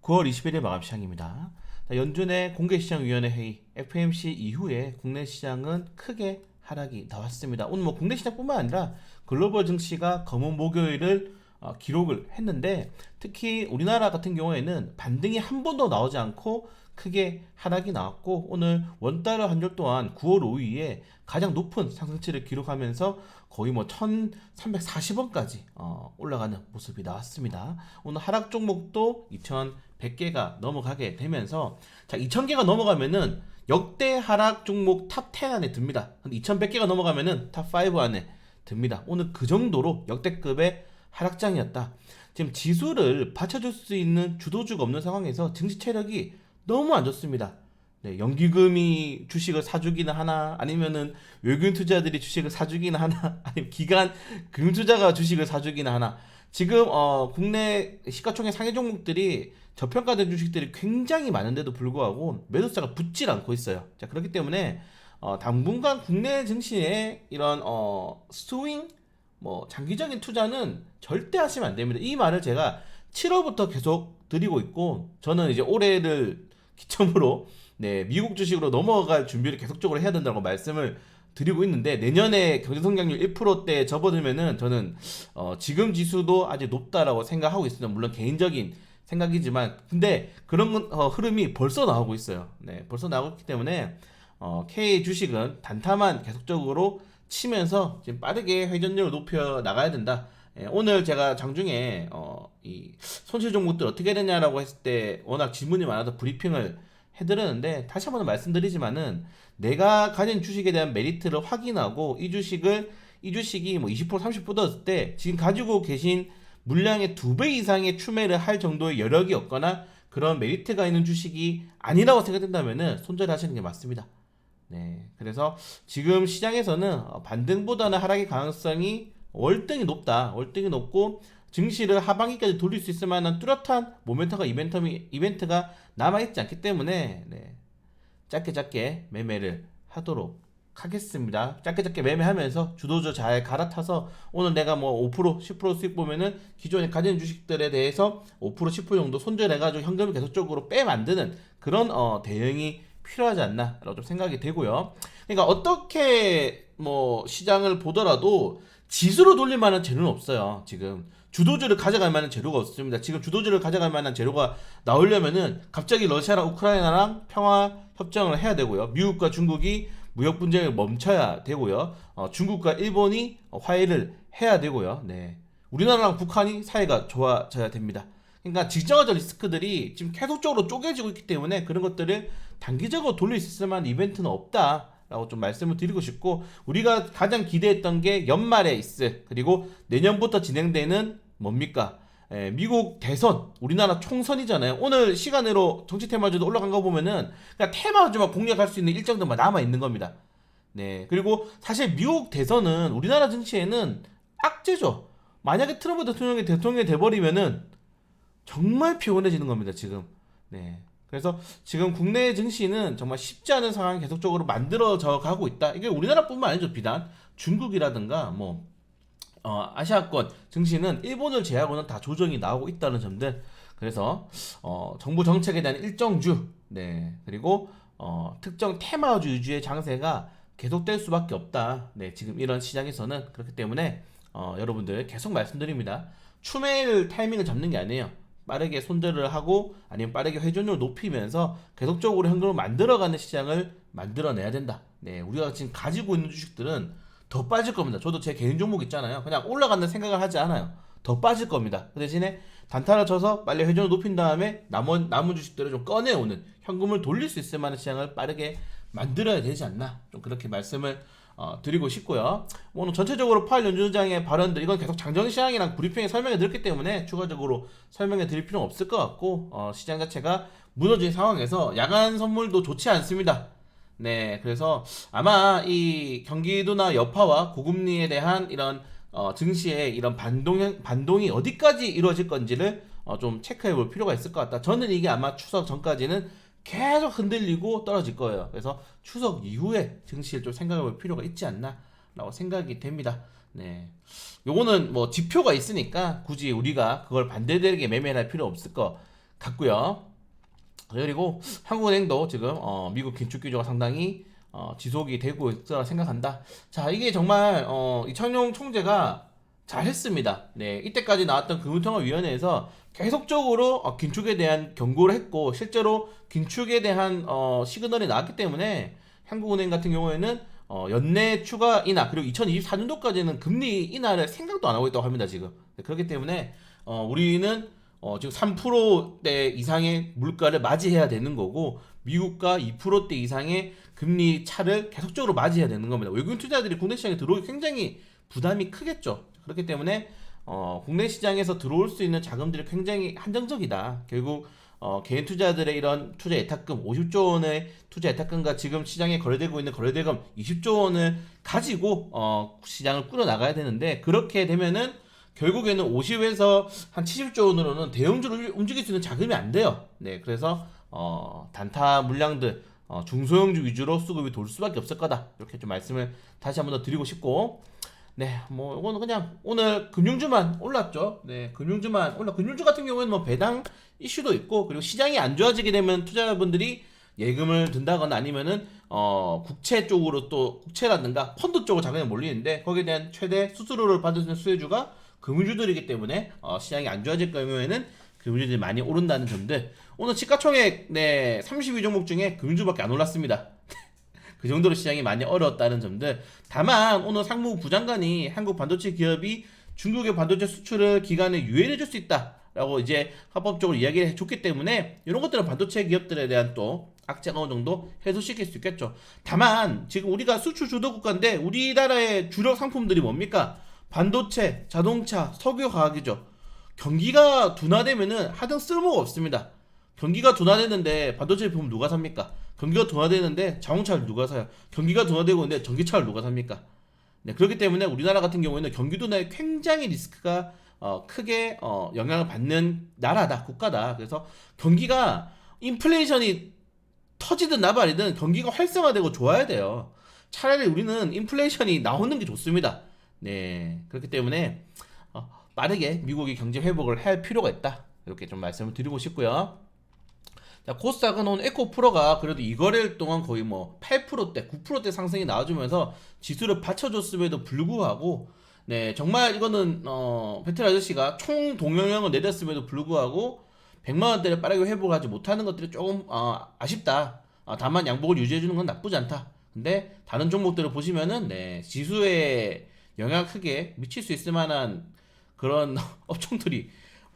9월 21일 마감 시장입니다. 연준의 공개시장위원회 회의 FOMC 이후에 국내 시장은 크게 하락이 나왔습니다. 오늘 국내 시장뿐만 아니라 글로벌 증시가 검은 목요일을 기록을 했는데, 특히 우리나라 같은 경우에는 반등이 한 번도 나오지 않고 크게 하락이 나왔고, 오늘 원달러 한 줄 동안 9월 5일에 가장 높은 상승치를 기록하면서 거의 1340원까지 올라가는 모습이 나왔습니다. 오늘 하락 종목도 2100개가 넘어가게 되면서, 자, 2000개가 넘어가면은 역대 하락 종목 탑 10 안에 듭니다. 근데 2100개가 넘어가면은 탑 5 안에 듭니다. 오늘 그 정도로 역대급의 하락장이었다. 지금 지수를 받쳐줄 수 있는 주도주가 없는 상황에서 증시 체력이 너무 안 좋습니다. 네, 연기금이 주식을 사주기는 하나, 아니면은 외국인 투자들이 주식을 사주기는 하나, 아니면 기관 금융투자가 주식을 사주기는 하나. 지금 국내 시가총액 상위 종목들이 저평가된 주식들이 굉장히 많은데도 불구하고 매도세가 붙질 않고 있어요. 자, 그렇기 때문에 당분간 국내 증시에 이런 스윙, 장기적인 투자는 절대 하시면 안 됩니다. 이 말을 제가 7월부터 계속 드리고 있고, 저는 이제 올해를 기점으로 미국 주식으로 넘어갈 준비를 계속적으로 해야 된다고 말씀을 드리고 있는데, 내년에 경제성장률 1%대 접어들면은 저는 지금 지수도 아직 높다라고 생각하고 있습니다. 물론 개인적인 생각이지만, 근데 그런 흐름이 벌써 나오고 있어요. 네, 벌써 나오고 있기 때문에 K 주식은 단타만 계속적으로 치면서 지금 빠르게 회전율을 높여 나가야 된다. 오늘 제가 장중에 이 손실 종목들 어떻게 해야 되냐라고 했을 때 워낙 질문이 많아서 브리핑을 해드렸는데, 다시 한번 말씀드리지만은, 내가 가진 주식에 대한 메리트를 확인하고 이 주식이 20% 30% 떴을 때 지금 가지고 계신 물량의 2배 이상의 추매를 할 정도의 여력이 없거나 그런 메리트가 있는 주식이 아니라고 생각된다면은 손절하시는 게 맞습니다. 네, 그래서 지금 시장에서는 반등보다는 하락의 가능성이 월등히 높다. 월등히 높고, 증시를 하반기까지 돌릴 수 있을 만한 뚜렷한 이벤트가 남아있지 않기 때문에, 짧게 매매를 하도록 하겠습니다. 짧게 매매하면서 주도주 잘 갈아타서, 오늘 내가 5% 10% 수익 보면은 기존에 가진 주식들에 대해서 5% 10% 정도 손절해가지고 현금을 계속적으로 만드는 그런 대응이 필요하지 않나 라고 좀 생각이 되고요. 그러니까 어떻게 시장을 보더라도 지수로 돌릴 만한 재료는 없어요. 지금 주도주를 가져갈 만한 재료가 없습니다. 지금 주도주를 가져갈 만한 재료가 나오려면은 갑자기 러시아랑 우크라이나랑 평화 협정을 해야 되고요. 미국과 중국이 무역 분쟁을 멈춰야 되고요. 중국과 일본이 화해를 해야 되고요. 네, 우리나라랑 북한이 사이가 좋아져야 됩니다. 그러니까 직접적 리스크들이 지금 계속적으로 쪼개지고 있기 때문에 그런 것들을 단기적으로 돌릴 수 있을 만한 이벤트는 없다라고 좀 말씀을 드리고 싶고, 우리가 가장 기대했던 게 연말에 있을, 그리고 내년부터 진행되는 뭡니까? 미국 대선, 우리나라 총선이잖아요. 오늘 시간으로 정치 테마주도 올라간 거 보면은 그냥 테마주만 공략할 수 있는 일정들만 남아 있는 겁니다. 네, 그리고 사실 미국 대선은 우리나라 정치에는 악재죠. 만약에 트럼프 대통령이 돼버리면은 정말 피곤해지는 겁니다, 지금. 네. 그래서 지금 국내 증시는 정말 쉽지 않은 상황이 계속적으로 만들어져 가고 있다. 이게 우리나라뿐만 아니죠. 비단 중국이라든가 아시아권 증시는 일본을 제외하고는 다 조정이 나오고 있다는 점들. 그래서 정부 정책에 대한 일정주, 그리고 특정 테마주 위주의 장세가 계속될 수밖에 없다. 네, 지금 이런 시장에서는. 그렇기 때문에 여러분들 계속 말씀드립니다. 추매일 타이밍을 잡는 게 아니에요. 빠르게 손절을 하고, 아니면 빠르게 회전율을 높이면서 계속적으로 현금을 만들어가는 시장을 만들어내야 된다. 네, 우리가 지금 가지고 있는 주식들은 더 빠질 겁니다. 저도 제 개인 종목 있잖아요. 그냥 올라간다는 생각을 하지 않아요. 더 빠질 겁니다. 그 대신에 단타를 쳐서 빨리 회전을 높인 다음에 남은 주식들을 좀 꺼내오는, 현금을 돌릴 수 있을 만한 시장을 빠르게 만들어야 되지 않나, 좀 그렇게 말씀을 드리고 싶고요. 오늘 전체적으로 파월 연준장의 발언들, 이건 계속 장전 시장이랑 브리핑에 설명해 드렸기 때문에 추가적으로 설명해 드릴 필요는 없을 것 같고, 시장 자체가 무너진 상황에서 야간 선물도 좋지 않습니다. 네, 그래서 아마 이 경기도나 여파와 고금리에 대한 이런 증시의 이런 반동이 어디까지 이루어질 건지를 좀 체크해 볼 필요가 있을 것 같다. 저는 이게 아마 추석 전까지는 계속 흔들리고 떨어질 거예요. 그래서 추석 이후에 증시를 좀 생각해 볼 필요가 있지 않나 라고 생각이 됩니다. 네, 요거는 지표가 있으니까 굳이 우리가 그걸 반대되게 매매할 필요 없을 것 같고요. 그리고 한국은행도 지금 미국 긴축 규제가 상당히 지속이 되고 있다 생각한다. 자, 이게 정말 이창용 총재가 잘했습니다. 네, 이때까지 나왔던 금융통화위원회에서 계속적으로 긴축에 대한 경고를 했고 실제로 긴축에 대한 시그널이 나왔기 때문에 한국은행 같은 경우에는 연내 추가 인하 그리고 2024년도까지는 금리 인하를 생각도 안 하고 있다고 합니다 지금. 네, 그렇기 때문에 우리는 지금 3%대 이상의 물가를 맞이해야 되는 거고 미국과 2%대 이상의 금리 차를 계속적으로 맞이해야 되는 겁니다. 외국인 투자들이 국내 시장에 들어오기 굉장히 부담이 크겠죠. 그렇기 때문에 국내 시장에서 들어올 수 있는 자금들이 굉장히 한정적이다. 결국 개인 투자들의 이런 투자 예탁금 50조 원의 투자 예탁금과 지금 시장에 거래되고 있는 거래대금 20조 원을 가지고 시장을 꾸려 나가야 되는데 그렇게 되면은 결국에는 50에서 한 70조 원으로는 대형주를 움직일 수 있는 자금이 안 돼요. 네, 그래서 단타 물량들 중소형주 위주로 수급이 돌 수밖에 없을 거다. 이렇게 좀 말씀을 다시 한번 더 드리고 싶고, 네, 뭐 이거는 그냥 오늘 금융주만 올랐죠. 네, 금융주만 올라. 금융주 같은 경우에는 뭐 배당 이슈도 있고 그리고 시장이 안 좋아지게 되면 투자자분들이 예금을 든다거나 아니면은 국채 쪽으로 또 국채라든가 펀드 쪽으로 자금이 몰리는데 거기에 대한 최대 수수료를 받을 수 있는 수혜주가 금융주들이기 때문에 시장이 안 좋아질 경우에는 금융주들이 많이 오른다는 점들. 오늘 시가총액 32종목 중에 금융주밖에 안 올랐습니다. 그 정도로 시장이 많이 어려웠다는 점들. 다만 오늘 상무부 부장관이 한국 반도체 기업이 중국의 반도체 수출을 기간에 유예해 줄 수 있다라고 이제 합법적으로 이야기를 해줬기 때문에 이런 것들은 반도체 기업들에 대한 또 악재가 어느 정도 해소시킬 수 있겠죠. 다만 지금 우리가 수출 주도 국가인데 우리나라의 주력 상품들이 뭡니까? 반도체, 자동차, 석유화학이죠. 경기가 둔화되면은 하등 쓸모가 없습니다. 경기가 둔화되는데 반도체 제품 누가 삽니까? 경기가 둔화되는데 자동차를 누가 사요? 경기가 둔화되고 있는데 전기차를 누가 삽니까? 네, 그렇기 때문에 우리나라 같은 경우에는 경기 둔화에 굉장히 리스크가 크게 영향을 받는 나라다, 국가다. 그래서 경기가 인플레이션이 터지든 나발이든 경기가 활성화되고 좋아야 돼요. 차라리 우리는 인플레이션이 나오는 게 좋습니다. 네, 그렇기 때문에 빠르게 미국이 경제 회복을 할 필요가 있다. 이렇게 좀 말씀을 드리고 싶고요. 자, 코스닥은 오늘 에코프로가 그래도 이거래일 동안 거의 뭐 8%대, 9%대 상승이 나와주면서 지수를 받쳐줬음에도 불구하고, 네, 정말 이거는, 베테랑 아저씨가 총 동영상을 내렸음에도 불구하고, 100만원대를 빠르게 회복하지 못하는 것들이 조금, 아쉽다. 다만 양복을 유지해주는 건 나쁘지 않다. 근데 다른 종목들을 보시면은, 네, 지수에 영향을 크게 미칠 수 있을 만한 그런 업종들이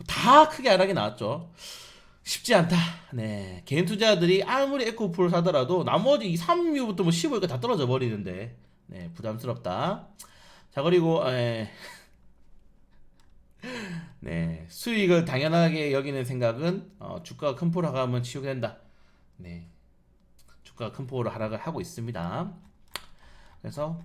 다 크게 하락이 나왔죠. 쉽지 않다. 네, 개인 투자들이 아무리 에코프를 사더라도 나머지 2, 3위부터 뭐 15위가 다 떨어져 버리는데, 네, 부담스럽다. 자, 그리고 네, 수익을 당연하게 여기는 생각은 주가가 큰 폭으로 하락하면 치우게 된다. 네, 주가가 큰 폭으로 하락을 하고 있습니다. 그래서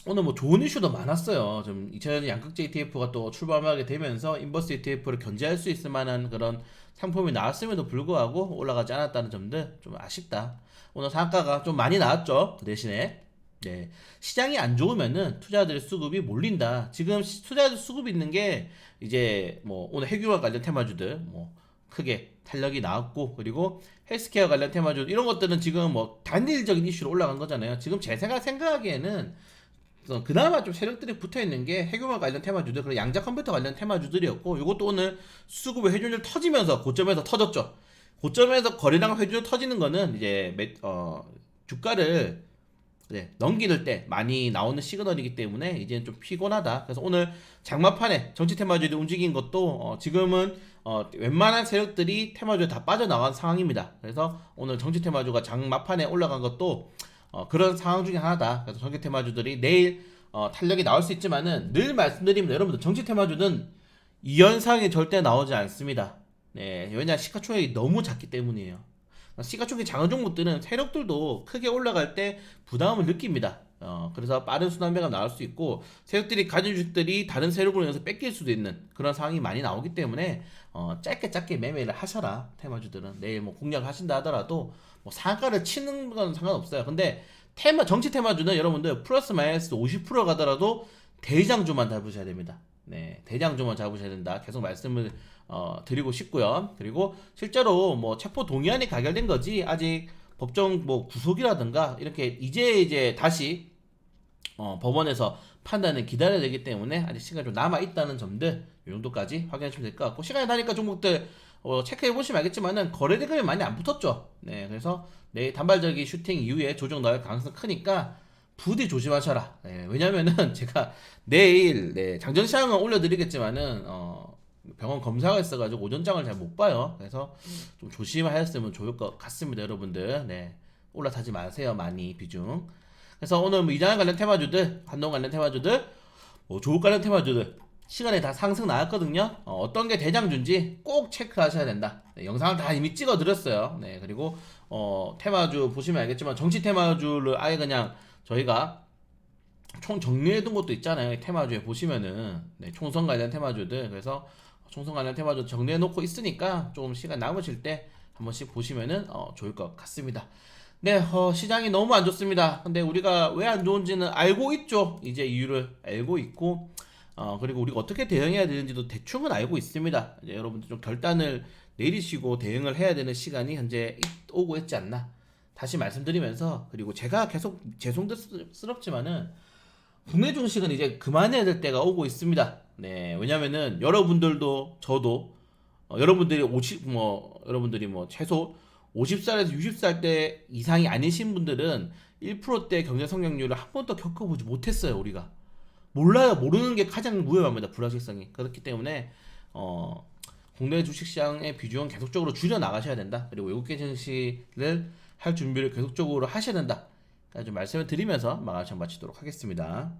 오늘 뭐 좋은 이슈도 많았어요. 좀 2000년 양극재 ETF가 또 출범하게 되면서 인버스 ETF를 견제할 수 있을 만한 그런 상품이 나왔음에도 불구하고 올라가지 않았다는 점들 좀 아쉽다. 오늘 상가가 좀 많이 나왔죠. 그 대신에 네, 시장이 안 좋으면은 투자자들의 수급이 몰린다. 지금 투자자들 수급이 있는 게 이제 뭐 오늘 핵융합 관련 테마주들 뭐 크게 탄력이 나왔고 그리고 헬스케어 관련 테마주들 이런 것들은 지금 뭐 단일적인 이슈로 올라간 거잖아요. 지금 제 생각하기에는 그나마 좀 세력들이 붙어있는 게 핵융합 관련 테마주들 그리고 양자 컴퓨터 관련 테마주들이었고 이것도 오늘 수급의 회전율 터지면서 고점에서 터졌죠. 고점에서 거래량 회전율 터지는 거는 이제 주가를 넘기는 때 많이 나오는 시그널이기 때문에 이제는 좀 피곤하다. 그래서 오늘 장마판에 정치 테마주들이 움직인 것도 지금은 웬만한 세력들이 테마주에 다 빠져나간 상황입니다. 그래서 오늘 정치 테마주가 장마판에 올라간 것도 그런 상황 중에 하나다. 그래서 정치 테마주들이 내일 탄력이 나올 수 있지만은 늘 말씀드립니다. 여러분들 정치 테마주는 이 현상이 절대 나오지 않습니다. 네, 왜냐 시가총액이 너무 작기 때문이에요. 시가총액 작은 종목들은 세력들도 크게 올라갈 때 부담을 느낍니다. 그래서 빠른 순환매가 나올 수 있고 세력들이 가진 주식들이 다른 세력으로 인해서 뺏길 수도 있는 그런 상황이 많이 나오기 때문에 짧게 매매를 하셔라. 테마주들은 내일 뭐 공략을 하신다 하더라도 뭐 상가를 치는 건 상관없어요. 근데 정치 테마주는 여러분들 플러스 마이너스 50% 가더라도 대장주만 잡으셔야 됩니다. 네, 대장주만 잡으셔야 된다. 계속 말씀을 드리고 싶고요. 그리고 실제로 뭐 체포 동의안이 가결된 거지 아직 법정 뭐 구속이라든가 이렇게 이제 다시 법원에서 판단을 기다려야 되기 때문에 아직 시간이 좀 남아 있다는 점들 이 정도까지 확인하시면 될 것 같고, 시간이 나니까 종목들 체크해 보시면 알겠지만은 거래 대금이 많이 안 붙었죠. 네, 그래서 내 단발적인 슈팅 이후에 조정 나올 가능성 크니까 부디 조심하셔라. 네, 왜냐면은 제가 내일 장전시장은 올려드리겠지만은 병원 검사가 있어가지고 오전장을 잘 못 봐요. 그래서 좀 조심하셨으면 좋을 것 같습니다, 여러분들. 네, 올라타지 마세요, 많이 비중. 그래서 오늘 뭐 이자연 관련 테마주들, 한동 관련 테마주들, 뭐 조국 관련 테마주들 시간에 다 상승 나왔거든요. 어떤 게 대장주인지 꼭 체크하셔야 된다. 네, 영상을 다 이미 찍어 드렸어요. 네, 그리고 테마주 보시면 알겠지만 정치 테마주를 아예 그냥 저희가 총 정리해둔 것도 있잖아요. 테마주에 보시면은 총선 관련 테마주들, 그래서 총선 관련 테마주 정리해놓고 있으니까 좀 시간 남으실 때 한 번씩 보시면은 좋을 것 같습니다. 네, 시장이 너무 안 좋습니다. 근데 우리가 왜 안 좋은지는 알고 있죠. 이제 이유를 알고 있고, 그리고 우리가 어떻게 대응해야 되는지도 대충은 알고 있습니다. 이제 여러분들 좀 결단을 내리시고 대응을 해야 되는 시간이 현재 오고 있지 않나. 다시 말씀드리면서, 그리고 제가 계속 죄송스럽지만은 국내 주식은 이제 그만해야 될 때가 오고 있습니다. 네, 왜냐면은 여러분들도 저도 여러분들이 뭐 최소 50살에서 60살 때 이상이 아니신 분들은 1%대 경제 성장률을 한 번도 겪어보지 못했어요. 우리가 몰라요. 모르는 게 가장 위험합니다. 불확실성이. 그렇기 때문에 국내 주식시장의 비중은 계속적으로 줄여 나가셔야 된다. 그리고 외국계 증시를 할 준비를 계속적으로 하셔야 된다. 좀 말씀을 드리면서 마감시간 마치도록 하겠습니다.